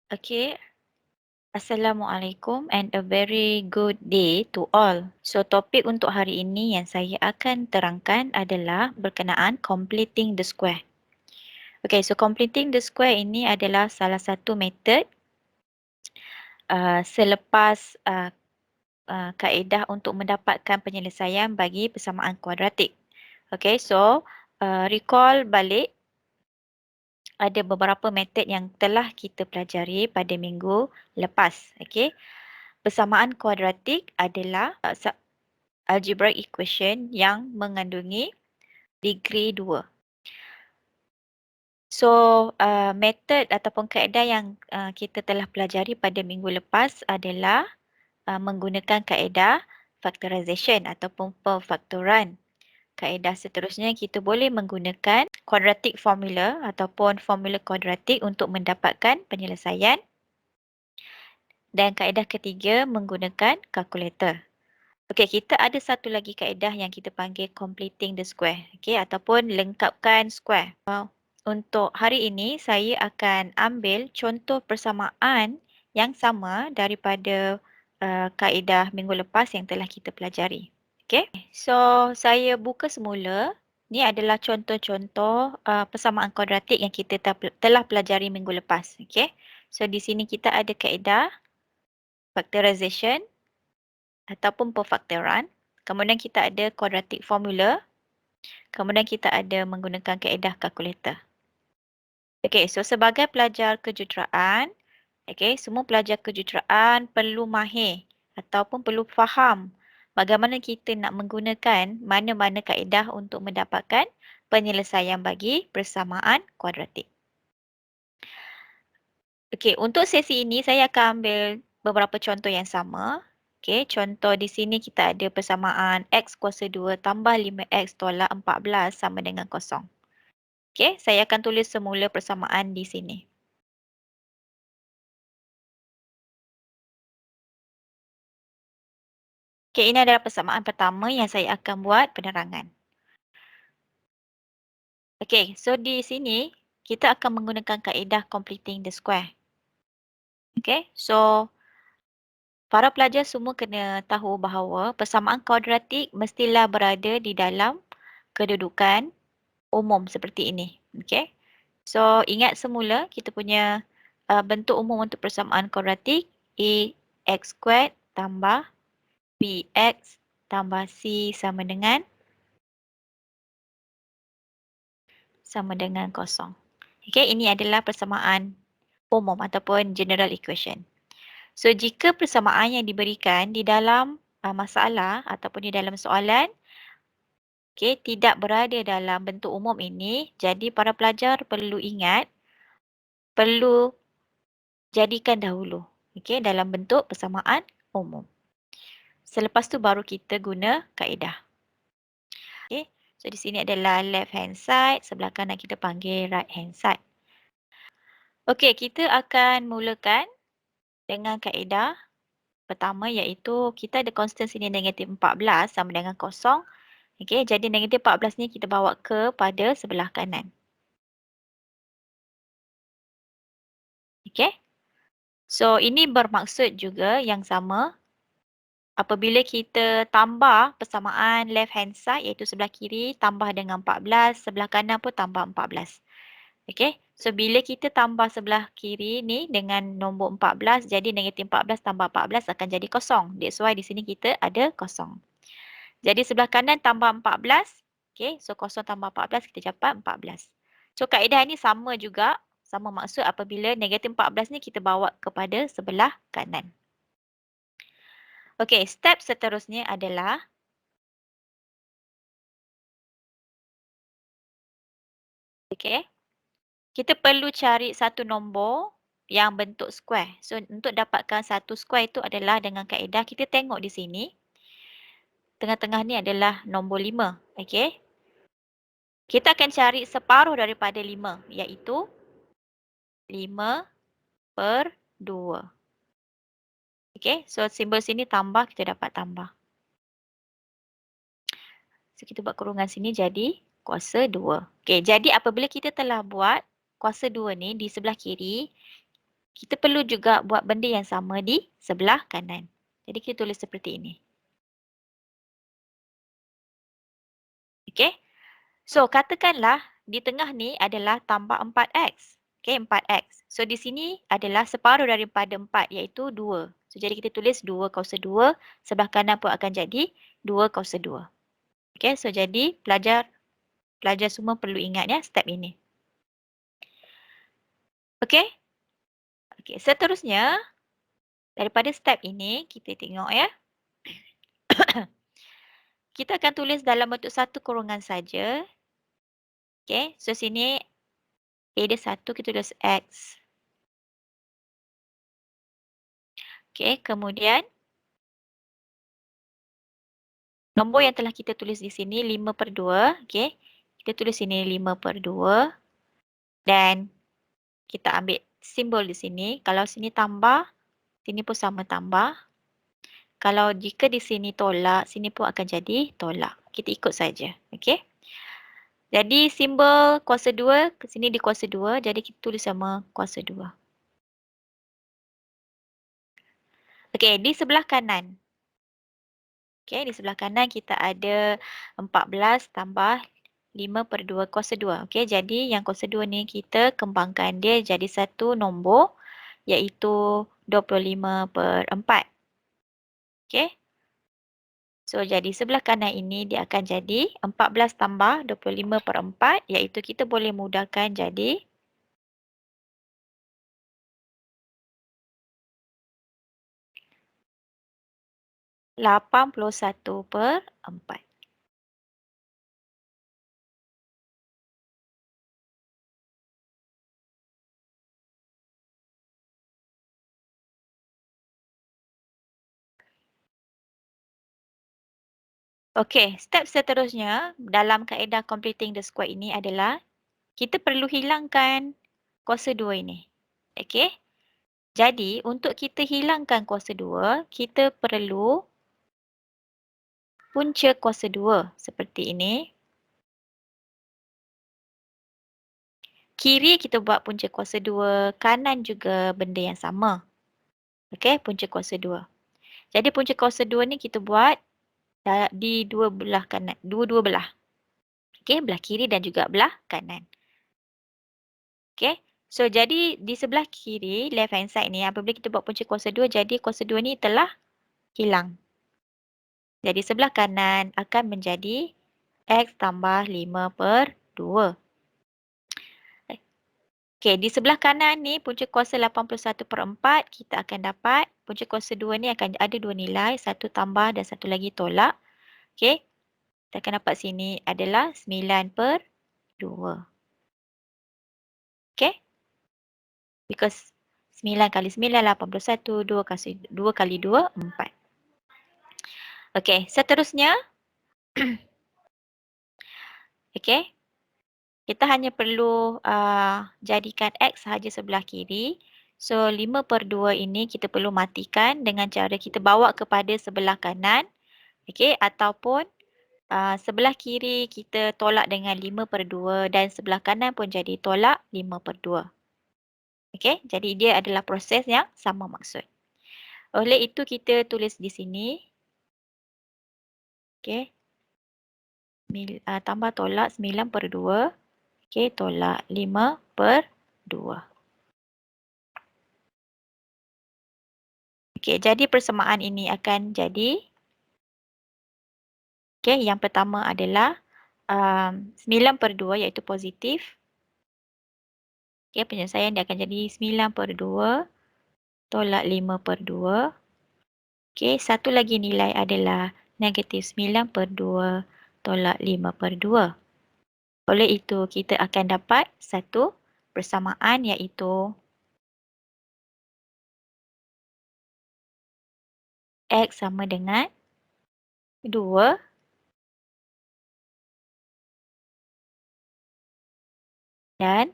Okay, Assalamualaikum and a very good day to all. So topik untuk hari ini yang saya akan terangkan adalah berkenaan completing the square. Okay, so completing the square ini adalah salah satu metod selepas kaedah untuk mendapatkan penyelesaian bagi persamaan kuadratik. Okay, so recall balik ada beberapa metod yang telah kita pelajari pada minggu lepas. Okay. Persamaan kuadratik adalah algebraic equation yang mengandungi degree 2. So, metod ataupun kaedah yang kita telah pelajari pada minggu lepas adalah menggunakan kaedah factorization ataupun perfaktoran. Kaedah seterusnya kita boleh menggunakan quadratic formula ataupun formula kuadratik untuk mendapatkan penyelesaian. Dan kaedah ketiga menggunakan kalkulator. Okey, kita ada satu lagi kaedah yang kita panggil completing the square. Okey, ataupun lengkapkan square. Untuk hari ini, saya akan ambil contoh persamaan yang sama daripada kaedah minggu lepas yang telah kita pelajari. Okey, so saya buka semula. Ini adalah contoh-contoh persamaan kuadratik yang kita telah pelajari minggu lepas. Okey, so di sini kita ada kaedah factorization ataupun perfaktoran. Kemudian kita ada quadratic formula. Kemudian kita ada menggunakan kaedah kalkulator. Okey, so sebagai pelajar kejuruteraan, okey, semua pelajar kejuruteraan perlu mahir ataupun perlu faham bagaimana kita nak menggunakan mana-mana kaedah untuk mendapatkan penyelesaian bagi persamaan kuadratik. Okey, untuk sesi ini saya akan ambil beberapa contoh yang sama. Okey, contoh di sini kita ada persamaan X kuasa 2 tambah 5X tolak 14 sama dengan kosong. Okey, saya akan tulis semula persamaan di sini. Okey, ini adalah persamaan pertama yang saya akan buat penerangan. Okey, so di sini kita akan menggunakan kaedah completing the square. Okey, so para pelajar semua kena tahu bahawa persamaan kuadratik mestilah berada di dalam kedudukan umum seperti ini. Okey. So ingat semula kita punya bentuk umum untuk persamaan kuadratik ax² tambah bx tambah c sama dengan kosong. Okey, ini adalah persamaan umum ataupun general equation. So jika persamaan yang diberikan di dalam masalah ataupun di dalam soalan tidak berada dalam bentuk umum ini, jadi para pelajar perlu ingat, perlu jadikan dahulu dalam bentuk persamaan umum. Selepas tu baru kita guna kaedah. Okey, so di sini adalah left hand side, sebelah kanan kita panggil right hand side. Okey, kita akan mulakan dengan kaedah pertama iaitu kita ada constant sini negatif 14 sama dengan kosong. Okey, jadi negatif 14 ni kita bawa kepada sebelah kanan. Okey. So ini bermaksud juga yang sama apabila kita tambah persamaan left hand side iaitu sebelah kiri tambah dengan 14, sebelah kanan pun tambah 14. Okey. So bila kita tambah sebelah kiri ni dengan nombor 14, jadi negatif 14 tambah 14 akan jadi kosong. That's why di sini kita ada kosong. Jadi sebelah kanan tambah 14. Okey. So kosong tambah 14 kita dapat 14. So kaedah ini sama juga. Sama maksud apabila negatif 14 ni kita bawa kepada sebelah kanan. Okey, step seterusnya adalah kita perlu cari satu nombor yang bentuk square. So untuk dapatkan satu square itu adalah dengan kaedah kita tengok di sini. Tengah-tengah ni adalah nombor 5. Okey. Kita akan cari separuh daripada 5 iaitu 5/2. Okey, so simbol sini tambah, kita dapat tambah. So kita buat kurungan sini jadi kuasa 2. Okey, jadi apabila kita telah buat kuasa 2 ni di sebelah kiri, kita perlu juga buat benda yang sama di sebelah kanan. Jadi kita tulis seperti ini. Okey. So, katakanlah di tengah ni adalah tambah 4x. Okey, 4x. So, di sini adalah separuh daripada 4 iaitu 2. So, jadi kita tulis 2 kuasa 2. Sebelah kanan pun akan jadi 2 kuasa 2. Okey, so jadi pelajar semua perlu ingat ya step ini. Okey? Okey, seterusnya daripada step ini kita tengok ya. Kita akan tulis dalam bentuk satu kurungan saja. Okey, so sini A dia 1, kita tulis X. Okey, kemudian nombor yang telah kita tulis di sini 5/2. Okey, kita tulis sini 5/2. Dan kita ambil simbol di sini. Kalau sini tambah, sini pun sama tambah. Kalau jika di sini tolak, sini pun akan jadi tolak. Kita ikut saja. Okey. Jadi simbol kuasa 2 ke sini di kuasa 2, jadi kita tulis sama kuasa 2. Okey, di sebelah kanan. Okey, di sebelah kanan kita ada 14 tambah 5/2 kuasa 2. Okey, jadi yang kuasa 2 ni kita kembangkan dia jadi satu nombor iaitu 25/4. Okey. So, jadi sebelah kanan ini dia akan jadi 14 tambah 25/4 iaitu kita boleh mudahkan jadi 81/4. Okey, step seterusnya dalam kaedah completing the square ini adalah kita perlu hilangkan kuasa 2 ini. Okey? Jadi, untuk kita hilangkan kuasa 2, kita perlu punca kuasa 2 seperti ini. Kiri kita buat punca kuasa 2, kanan juga benda yang sama. Okey, punca kuasa 2. Jadi punca kuasa 2 ni kita buat di dua belah kanan, dua-dua belah. Okey, belah kiri dan juga belah kanan. Okey. So, jadi di sebelah kiri, left hand side ni, apabila kita buat punca kuasa 2, jadi kuasa 2 ni telah hilang. Jadi sebelah kanan akan menjadi X tambah 5/2. Okey, di sebelah kanan ni, punca kuasa 81/4, kita akan dapat punca kuasa 2 ni akan ada dua nilai, satu tambah dan satu lagi tolak. Okey, kita akan dapat sini adalah 9/2. Okey? Because 9 kali 9, 81. 2 kali 2, 4. Okey, seterusnya. Okey. Kita hanya perlu jadikan X sahaja sebelah kiri. So, 5/2 ini kita perlu matikan dengan cara kita bawa kepada sebelah kanan. Okey, ataupun sebelah kiri kita tolak dengan 5/2 dan sebelah kanan pun jadi tolak 5/2. Okey, jadi dia adalah proses yang sama maksud. Oleh itu kita tulis di sini. Okey. Tambah tolak 9/2. Okey, tolak 5/2. Okey, jadi persamaan ini akan jadi. Okey, yang pertama adalah 9/2 iaitu positif. Okey, penyelesaian dia akan jadi 9/2 tolak 5/2. Okey, satu lagi nilai adalah negatif 9/2 tolak 5/2. Oleh itu, kita akan dapat satu persamaan iaitu X sama dengan 2 dan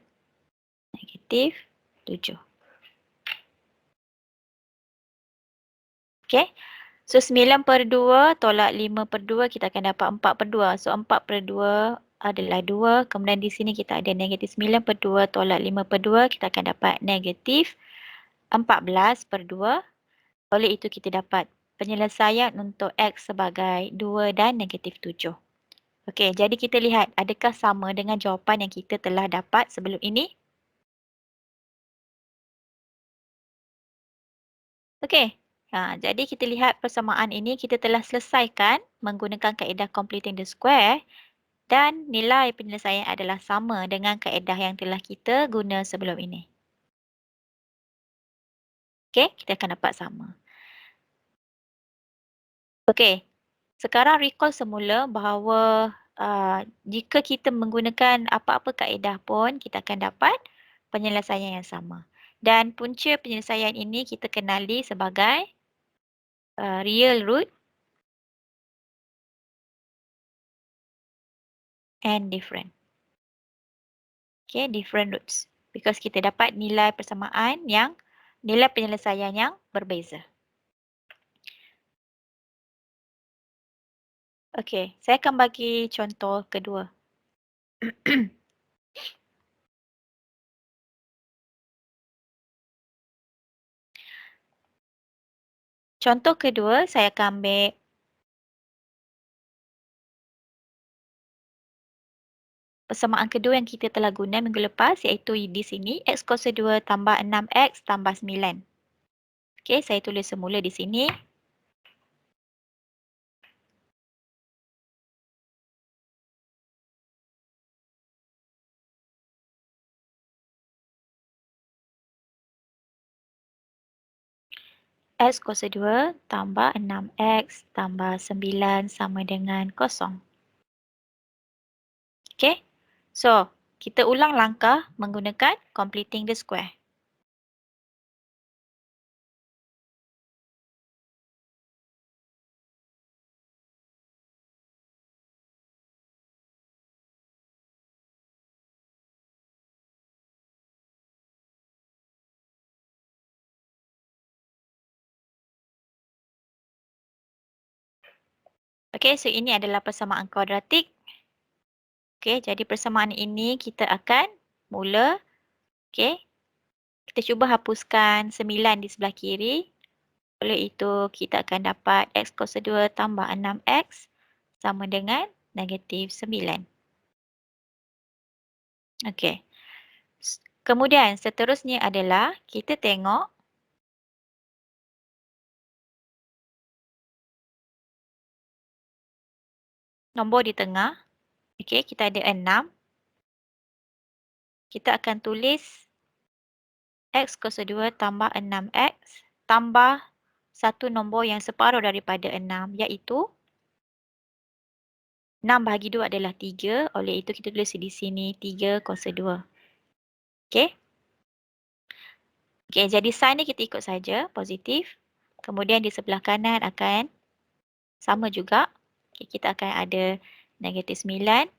negatif 7. Okey. So, 9/2 tolak 5/2 kita akan dapat 4/2. So, 4/2 adalah 2. Kemudian di sini kita ada negatif 9/2 tolak 5/2. Kita akan dapat negatif 14/2. Oleh itu kita dapat penyelesaian untuk X sebagai 2 dan -7. Okey, jadi kita lihat adakah sama dengan jawapan yang kita telah dapat sebelum ini? Okey. Jadi kita lihat persamaan ini kita telah selesaikan menggunakan kaedah completing the square dan nilai penyelesaian adalah sama dengan kaedah yang telah kita guna sebelum ini. Okey, kita akan dapat sama. Okey, sekarang recall semula bahawa jika kita menggunakan apa-apa kaedah pun, kita akan dapat penyelesaian yang sama. Dan punca penyelesaian ini kita kenali sebagai real root and different. Okay, different roots. Because kita dapat nilai persamaan yang, nilai penyelesaian yang berbeza. Okey, saya akan bagi contoh kedua. Contoh kedua, saya akan ambil persamaan kedua yang kita telah guna minggu lepas iaitu di sini X kuasa 2 tambah 6X tambah 9. Okey, saya tulis semula di sini. X kuasa 2 tambah 6X tambah 9 sama dengan 0. Okey, so kita ulang langkah menggunakan completing the square. Okey, so ini adalah persamaan kuadratik. Okey, jadi persamaan ini kita akan mula, okey, kita cuba hapuskan 9 di sebelah kiri. Oleh itu, kita akan dapat X kuasa 2 tambah 6X sama dengan -9. Okey. Kemudian seterusnya adalah kita tengok nombor di tengah. Okey, kita ada 6. Kita akan tulis X kuasa 2 tambah 6X tambah satu nombor yang separuh daripada 6 iaitu 6/2 adalah 3. Oleh itu kita tulis di sini 3 kuasa 2. Okey. Okey, jadi sign ni kita ikut saja, positif. Kemudian di sebelah kanan akan sama juga. Okey, kita akan ada -9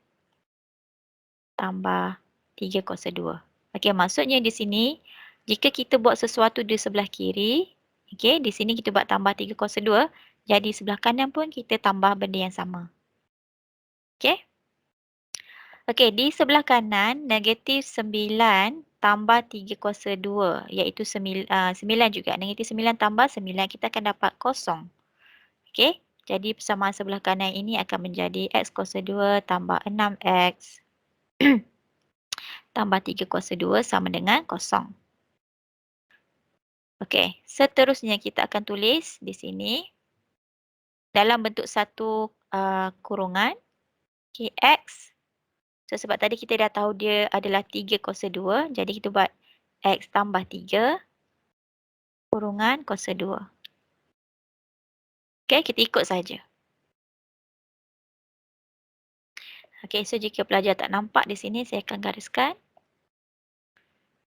tambah 3 kuasa 2. Okey, maksudnya di sini, jika kita buat sesuatu di sebelah kiri, okey, di sini kita buat tambah 3 kuasa 2, jadi sebelah kanan pun kita tambah benda yang sama. Okey? Okey, di sebelah kanan, -9 tambah 3 kuasa 2, iaitu 9 juga. -9 tambah 9, kita akan dapat 0. Okey, jadi persamaan sebelah kanan ini akan menjadi X kuasa 2 tambah 6X tambah 3 kuasa 2 sama dengan 0. Okey, seterusnya kita akan tulis di sini dalam bentuk satu kurungan. Okey, X. So, sebab tadi kita dah tahu dia adalah 3 kuasa 2, jadi kita buat X tambah 3 kurungan kuasa 2. Okey, kita ikut saja. Okey, so jika pelajar tak nampak di sini, saya akan gariskan.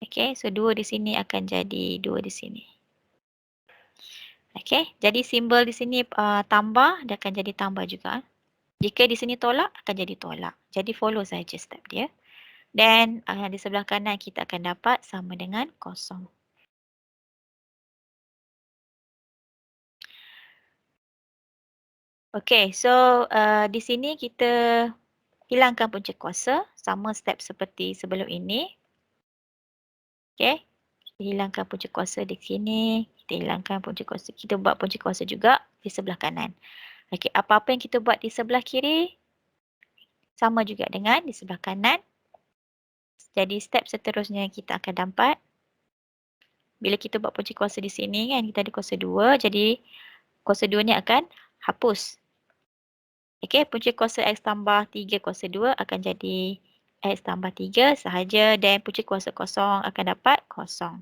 Okey, so 2 di sini akan jadi 2 di sini. Okey, jadi simbol di sini tambah, dia akan jadi tambah juga. Jika di sini tolak, akan jadi tolak. Jadi follow saja step dia. Dan di sebelah kanan kita akan dapat sama dengan 0. Okey, so di sini kita hilangkan punca kuasa, sama step seperti sebelum ini. Okey, hilangkan punca kuasa di sini. Kita hilangkan punca kuasa. Kita buat punca kuasa juga di sebelah kanan. Okey, apa-apa yang kita buat di sebelah kiri, sama juga dengan di sebelah kanan. Jadi step seterusnya kita akan dapat, bila kita buat punca kuasa di sini kan, kita ada kuasa 2. Jadi kuasa 2 ni akan hapus. Okey, punca kuasa X tambah 3 kuasa 2 akan jadi X tambah 3 sahaja dan punca kuasa kosong akan dapat kosong.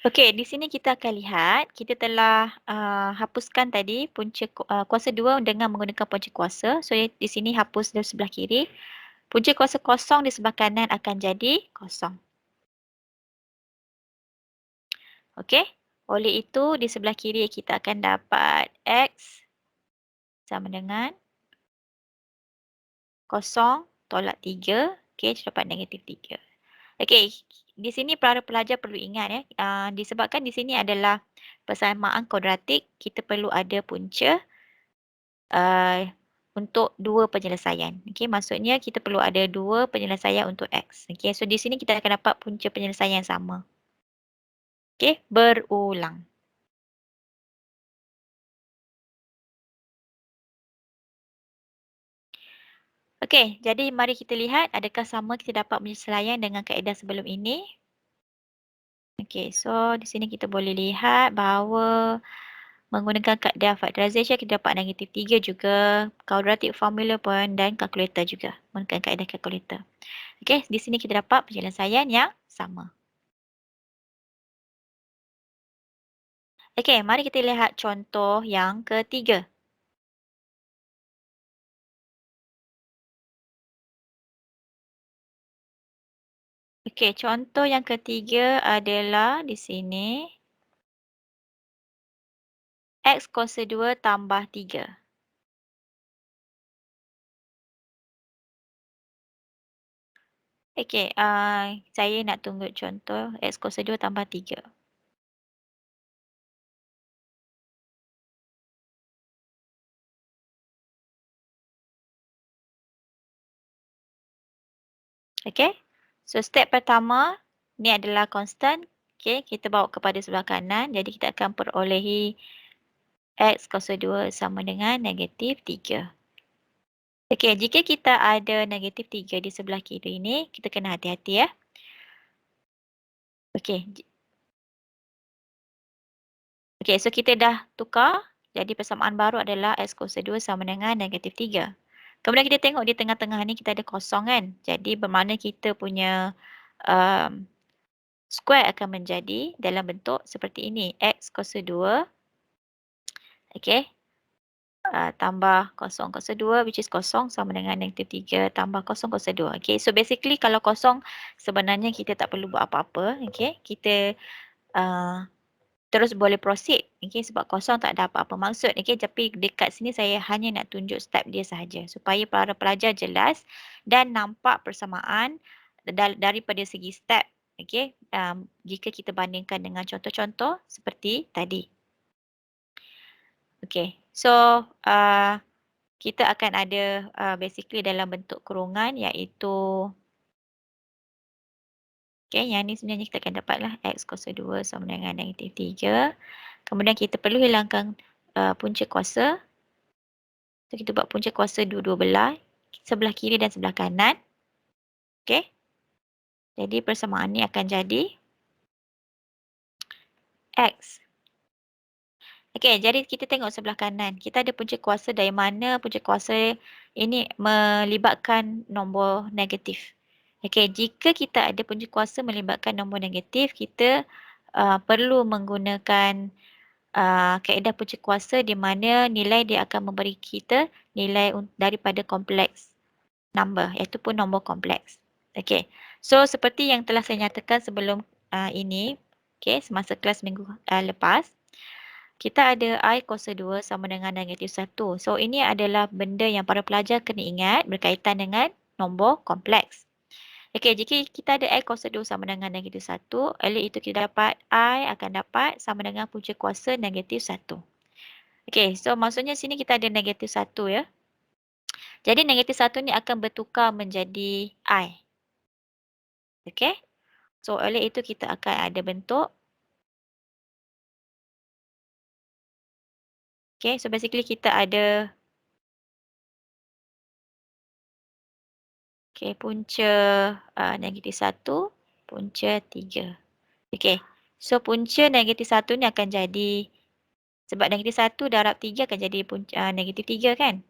Okey, di sini kita akan lihat kita telah hapuskan tadi punca kuasa 2 dengan menggunakan punca kuasa. So di sini hapus di sebelah kiri. Punca kuasa kosong di sebelah kanan akan jadi kosong. Okey. Oleh itu di sebelah kiri kita akan dapat X sama dengan kosong tolak 3. Okey, kita dapat negatif 3. Okey, di sini para pelajar perlu ingat ya, disebabkan di sini adalah persamaan kuadratik, kita perlu ada punca untuk dua penyelesaian. Okey, maksudnya kita perlu ada dua penyelesaian untuk X. Okey, so di sini kita akan dapat punca penyelesaian yang sama. Okey, berulang. Okey, jadi mari kita lihat adakah sama kita dapat penyelesaian dengan kaedah sebelum ini. Okey, so di sini kita boleh lihat bahawa menggunakan kaedah factorization kita dapat negatif 3 juga, quadratic formula pun dan kalkulator juga. Menggunakan kaedah kalkulator. Okey, di sini kita dapat penyelesaian yang sama. Okey, mari kita lihat contoh yang ketiga. Okey, contoh yang ketiga adalah di sini X kuasa 2 tambah 3. Okey, saya nak tunggu contoh X kuasa 2 tambah 3. Okey. So step pertama ni adalah constant. Okey, kita bawa kepada sebelah kanan. Jadi kita akan perolehi X kuasa 2 sama dengan negatif 3. Okey, jika kita ada negatif 3 di sebelah kiri ni, kita kena hati-hati ya. Okey. Okey, so kita dah tukar. Jadi persamaan baru adalah X kuasa 2 sama dengan negatif 3. Kemudian kita tengok di tengah-tengah ni kita ada kosong kan. Jadi bermakna kita punya um, square akan menjadi dalam bentuk seperti ini. X kuasa 2. Okey. Tambah kosong kuasa 2 which is kosong sama dengan negatif 3 tambah kosong kuasa 2. Okey, so basically kalau kosong sebenarnya kita tak perlu buat apa-apa. Okey, kita uh, terus boleh proceed. Okey, sebab kosong tak ada apa-apa maksud. Okey, tapi dekat sini saya hanya nak tunjuk step dia sahaja supaya para pelajar jelas dan nampak persamaan daripada segi step. Okey, jika kita bandingkan dengan contoh-contoh seperti tadi. Okey, so kita akan ada basically dalam bentuk kurungan iaitu okey, yang ni sebenarnya kita akan dapatlah X kuasa 2 sama dengan negatif 3. Kemudian kita perlu hilangkan punca kuasa. So kita buat punca kuasa dua-dua belah, sebelah kiri dan sebelah kanan. Okey. Jadi persamaan ni akan jadi X. Okey, jadi kita tengok sebelah kanan. Kita ada punca kuasa dari mana punca kuasa ini melibatkan nombor negatif. Okey, jika kita ada punca kuasa melibatkan nombor negatif, kita perlu menggunakan kaedah punca kuasa di mana nilai dia akan memberi kita nilai daripada kompleks number iaitu pun nombor kompleks. Okey. So seperti yang telah saya nyatakan sebelum ini, okey, semasa kelas minggu lepas, kita ada I kuasa 2 sama dengan negatif 1. So ini adalah benda yang para pelajar kena ingat berkaitan dengan nombor kompleks. Okey, jika kita ada I kuasa 2 sama dengan negatif 1, oleh itu kita dapat I akan dapat sama dengan punca kuasa negatif 1. Okey, so maksudnya sini kita ada negatif 1 ya. Jadi negatif 1 ni akan bertukar menjadi I. Okey? So, oleh itu kita akan ada bentuk. Okay, so basically kita ada punca -1, punca 3. Okay, so punca -1 ni akan jadi, sebab -1 darab 3 akan jadi -3 kan?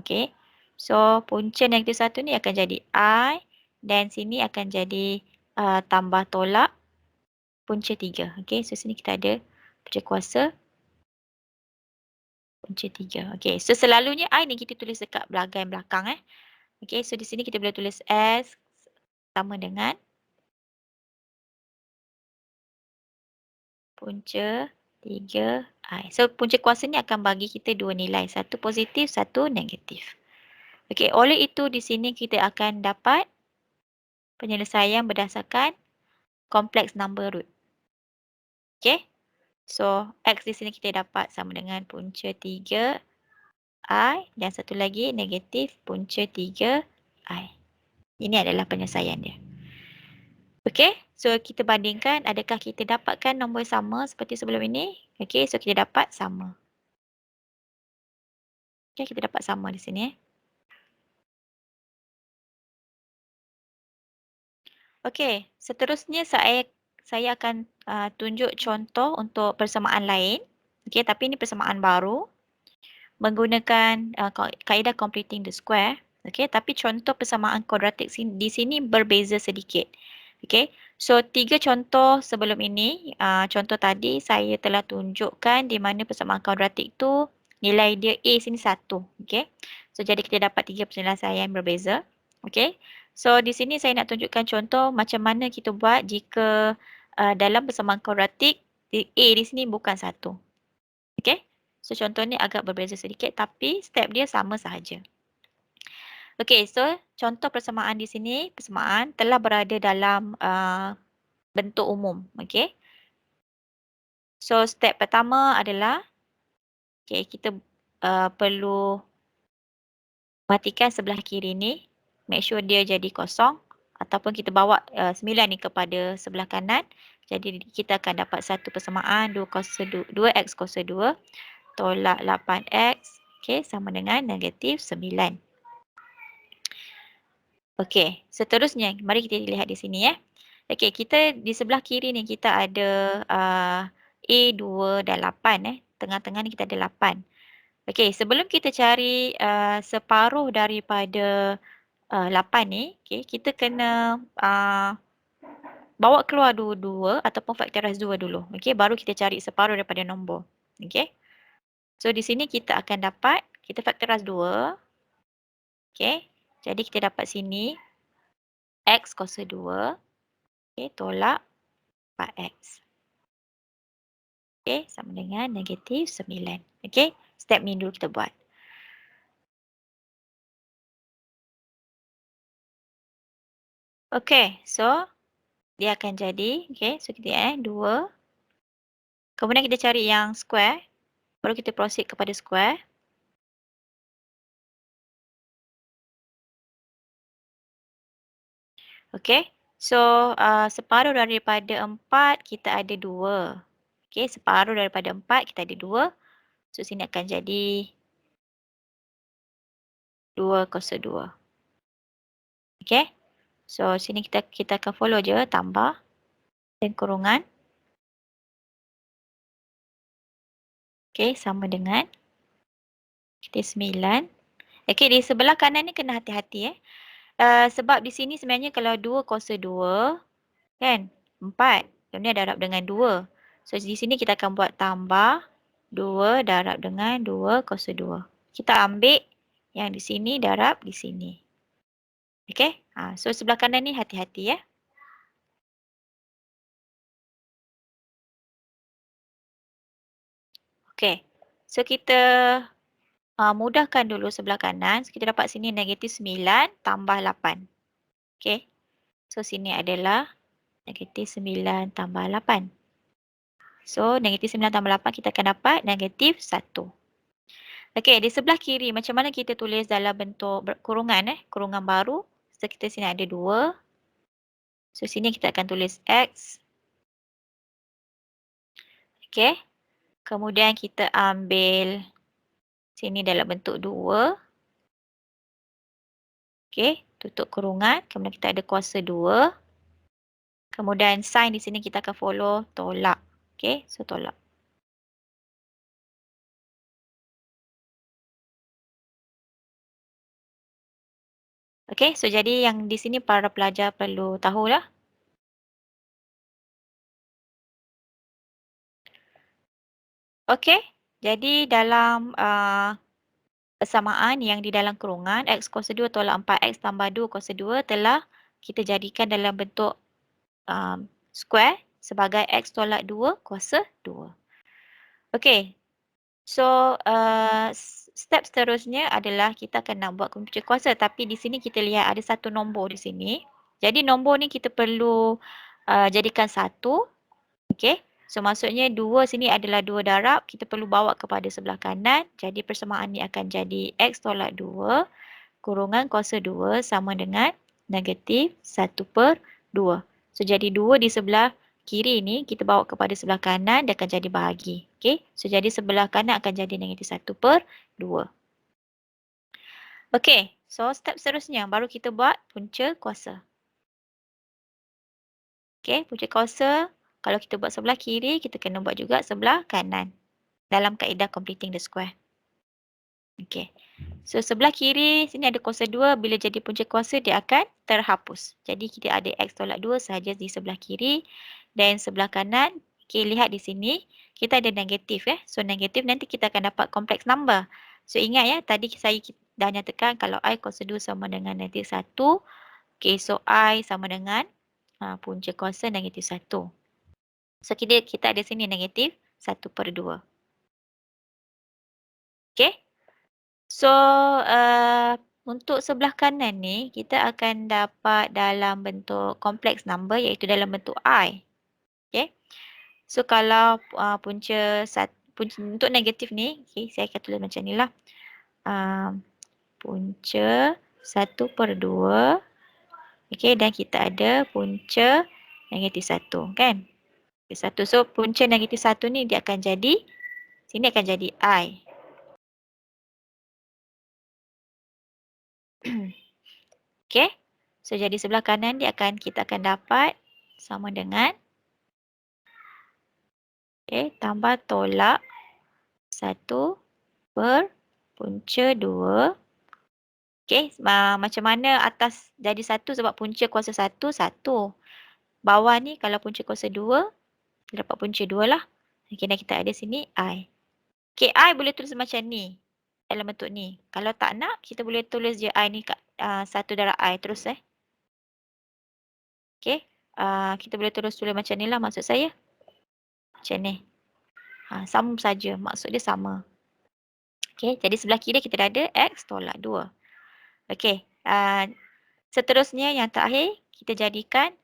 Okay, so punca -1 ni akan jadi I dan sini akan jadi tambah tolak punca 3. Okay, so sini kita ada punca kuasa punca 3. Okay, so selalunya I ni kita tulis dekat bahagian belakang. Okay, so di sini kita boleh tulis S sama dengan punca 3 I. So, punca kuasa ni akan bagi kita dua nilai. Satu positif, satu negatif. Okey, oleh itu di sini kita akan dapat penyelesaian berdasarkan complex number root. Okey. So, X di sini kita dapat sama dengan punca 3 I dan satu lagi negatif punca 3 I. Ini adalah penyelesaian dia. Okey, so kita bandingkan adakah kita dapatkan nombor sama seperti sebelum ini. Okey, so kita dapat sama. Okey, kita dapat sama di sini. Okey, seterusnya saya akan tunjuk contoh untuk persamaan lain. Okey, tapi ini persamaan baru menggunakan kaedah completing the square. Okey, tapi contoh persamaan kuadratik di sini berbeza sedikit. Okey, so 3 contoh sebelum ini, contoh tadi saya telah tunjukkan di mana persamaan kuadratik tu nilai dia A sini 1. Okey, so jadi kita dapat 3 penyelesaian berbeza. Okey, so di sini saya nak tunjukkan contoh macam mana kita buat jika dalam persamaan kuadratik A di sini bukan 1. Okey, so contoh ni agak berbeza sedikit tapi step dia sama sahaja. Okey, so contoh persamaan di sini, persamaan telah berada dalam bentuk umum. Okey, so step pertama adalah kita perlu matikan sebelah kiri ni, make sure dia jadi kosong ataupun kita bawa 9 ni kepada sebelah kanan. Jadi kita akan dapat satu persamaan 2x kuasa 2 tolak 8x sama dengan negatif 9. Okey, seterusnya mari kita lihat di sini ya. Okey, kita di sebelah kiri ni kita ada A 2 dan 8 Tengah-tengah ni kita ada 8. Okey, sebelum kita cari separuh daripada 8 ni, kita kena bawa keluar dua-dua ataupun factorize 2 dulu. Okey, baru kita cari separuh daripada nombor. Okey. So di sini kita akan dapat, kita factorize 2. Okey. Jadi kita dapat sini x kuasa 2 tolak 4x. Okey, sama dengan negatif 9. Okey, step ni dulu kita buat. Okey, so dia akan jadi, so kita 2. Kemudian kita cari yang square. Baru kita proceed kepada square. Okey, so separuh daripada 4 kita ada 2. Okey, separuh daripada 4 kita ada 2. So sini akan jadi 2 kuasa 2. Okey, so sini kita akan follow je tambah dan kurungan. Okey, sama dengan kita 9. Okey, di sebelah kanan ni kena hati-hati sebab di sini sebenarnya kalau 2 kuasa 2 kan 4. Kemudian darab dengan 2. So di sini kita akan buat tambah 2 darab dengan 2 kuasa 2. Kita ambil yang di sini darab di sini. Okey, so sebelah kanan ni hati-hati ya. Okey, so kita mudahkan dulu sebelah kanan. So, kita dapat sini negatif 9 tambah 8. Okey, so sini adalah negatif 9 tambah 8. So, negatif 9 tambah 8 kita akan dapat negatif 1. Okey, di sebelah kiri macam mana kita tulis dalam bentuk kurungan kurungan baru. So, kita sini ada 2. So, sini kita akan tulis X. Okey. Kemudian kita ambil sini dalam bentuk 2. Okey, tutup kurungan. Kemudian kita ada kuasa 2. Kemudian sign di sini kita akan follow tolak. Okey, so tolak. Okey, so jadi yang di sini para pelajar perlu tahulah. Okey, jadi dalam persamaan yang di dalam kurungan X kuasa 2 tolak 4X tambah 2 kuasa 2 telah kita jadikan dalam bentuk square sebagai X tolak 2 kuasa 2. Okey, so step seterusnya adalah kita akan nak buat komputer kuasa, tapi di sini kita lihat ada satu nombor di sini. Jadi nombor ni kita perlu jadikan 1. Okey. So maksudnya 2 sini adalah 2 darab, kita perlu bawa kepada sebelah kanan. Jadi persamaan ni akan jadi X tolak 2 kurungan kuasa 2 sama dengan negatif 1/2. So jadi 2 di sebelah kiri ni kita bawa kepada sebelah kanan, dia akan jadi bahagi. Okey. So jadi sebelah kanan akan jadi negatif 1/2. Okey. So step seterusnya baru kita buat punca kuasa. Okey, punca kuasa kalau kita buat sebelah kiri, kita kena buat juga sebelah kanan dalam kaedah completing the square. Okey. So sebelah kiri sini ada kuasa 2, bila jadi punca kuasa dia akan terhapus. Jadi kita ada X tolak 2 sahaja di sebelah kiri dan sebelah kanan, okey lihat di sini kita ada negatif So negatif nanti kita akan dapat complex number. So ingat tadi saya dah nyatakan kalau I kuasa 2 sama dengan negatif 1. Okey, so I sama dengan punca kuasa negatif 1. So kita ada sini negatif 1/2. Okey. So, untuk sebelah kanan ni, kita akan dapat dalam bentuk complex number iaitu dalam bentuk I. Okay. So, kalau punca untuk negatif ni, okay, saya akan tulis macam ni lah. Punca 1/2. Okay, dan kita ada punca negatif 1, kan? Okay, 1. So, punca negatif 1 ni dia akan jadi, sini akan jadi I. Okey. So jadi sebelah kanan kita akan dapat sama dengan tambah tolak 1 per punca 2. Okey, macam mana atas jadi 1 sebab punca kuasa 1, 1. Bawah ni kalau punca kuasa 2, kita dapat punca 2 lah. Okey, dan kita ada sini I. Okey, I boleh tulis macam ni. Dalam bentuk ni. Kalau tak nak, kita boleh tulis je I ni kat 1 darab I terus Okey, kita boleh terus tulis macam ni lah maksud saya. Macam ni. Sama saja, maksud dia sama. Okey, jadi sebelah kiri kita dah ada X tolak 2. Okey, seterusnya yang terakhir, kita jadikan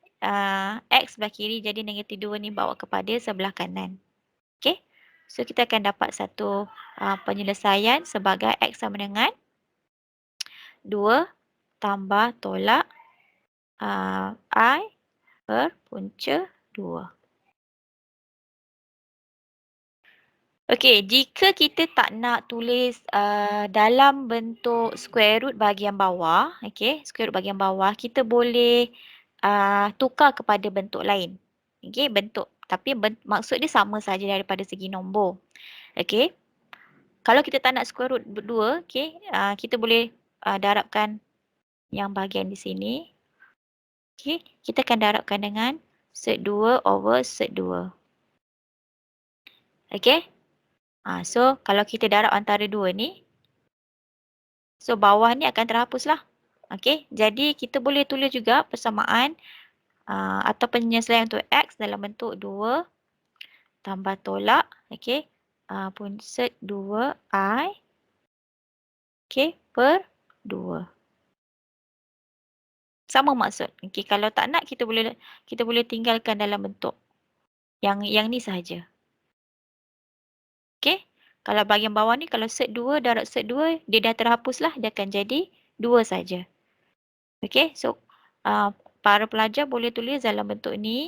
X sebelah kiri jadi negatif 2 ni bawa kepada sebelah kanan. Okey, so kita akan dapat satu penyelesaian sebagai X sama dengan 2 tambah tolak I per punca 2. Okey, jika kita tak nak tulis dalam bentuk square root bahagian bawah, square root bahagian bawah, kita boleh tukar kepada bentuk lain. Okey, bentuk. Tapi maksud dia sama saja daripada segi nombor. Okey. Kalau kita tak nak square root 2, kita boleh darabkan yang bahagian di sini. Okey, kita akan darabkan dengan sec 2 over sec 2. Okey. So, kalau kita darab antara dua ni, so bawah ni akan terhapuslah. Okey, jadi kita boleh tulis juga persamaan atau penyelesaian untuk X dalam bentuk 2 tambah tolak, sec 2I, per 2. Sama maksud. Okey, kalau tak nak kita boleh tinggalkan dalam bentuk yang ni sahaja. Okey. Kalau bahagian bawah ni kalau sec 2 darab sec 2 dia dah terhapuslah, dia akan jadi 2 saja. Okey, so para pelajar boleh tulis dalam bentuk ni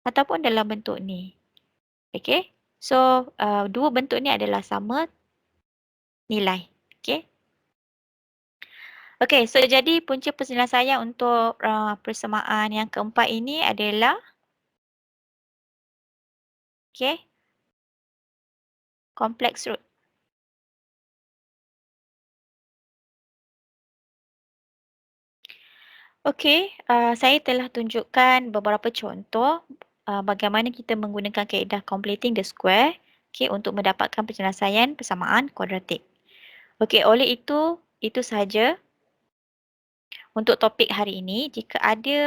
ataupun dalam bentuk ni. Okey. So, dua bentuk ni adalah sama nilai. Okey. Okey, so jadi punca penyelesaian untuk persamaan yang keempat ini adalah okey, complex root. Okey, saya telah tunjukkan beberapa contoh bagaimana kita menggunakan kaedah completing the square okey untuk mendapatkan penyelesaian persamaan kuadratik. Okey, oleh itu sahaja untuk topik hari ini. Jika ada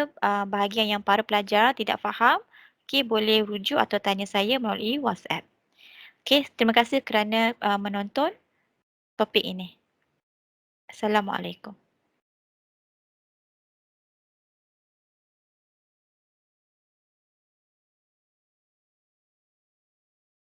bahagian yang para pelajar tidak faham, okey boleh rujuk atau tanya saya melalui WhatsApp. Okey, terima kasih kerana menonton topik ini. Assalamualaikum.